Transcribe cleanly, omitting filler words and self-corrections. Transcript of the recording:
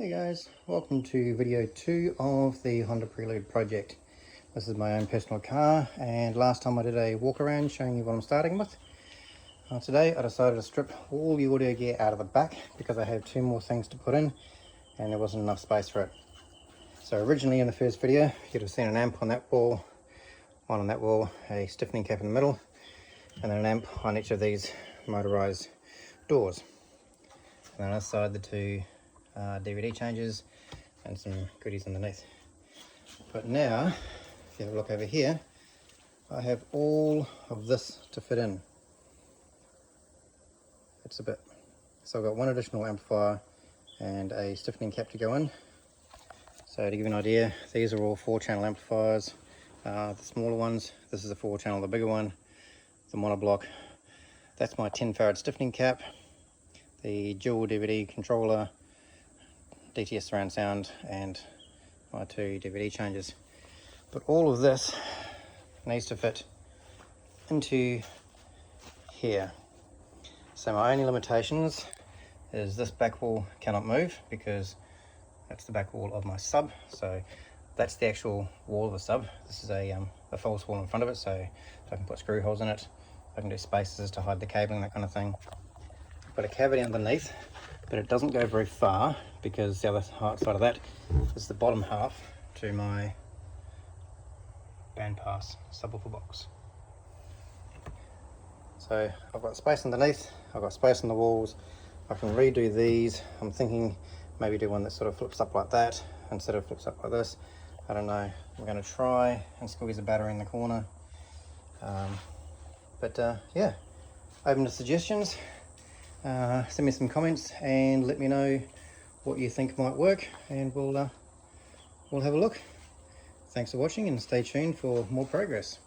Hey guys, welcome to video 2 of the Honda Prelude project. This is my own personal car, and last time I did a walk around showing you what I'm starting with. Today I decided to strip all the audio gear out of the back because I have 2 more things to put in and there wasn't enough space for it. So originally in the first video you'd have seen an amp on that wall, one on that wall, a stiffening cap in the middle, and then an amp on each of these motorized doors. And on this side the 2 DVD changes and some goodies underneath. But now, if you have a look over here, I have all of this to fit in. It's a bit. So I've got one additional amplifier and a stiffening cap to go in. So to give you an idea, these are all 4-channel amplifiers. The smaller ones, this is a 4-channel, the bigger one, the monoblock. That's my 10 farad stiffening cap, the dual DVD controller, DTS surround sound, and my 2 DVD changes. But all of this needs to fit into here. So my only limitations is this back wall cannot move because that's the back wall of my sub. So that's the actual wall of the sub. This is a false wall in front of it, so I can put screw holes in it. I can do spaces to hide the cabling, that kind of thing. I've got a cavity underneath, but it doesn't go very far because the other side of that is the bottom half to my bandpass subwoofer box. So I've got space underneath, I've got space on the walls. I can redo these. I'm thinking maybe do one that sort of flips up like that instead of flips up like this. I don't know. I'm going to try and squeeze a battery in the corner. Yeah, open to suggestions. Send me some comments and let me know what you think might work, and we'll have a look. Thanks for watching and stay tuned for more progress.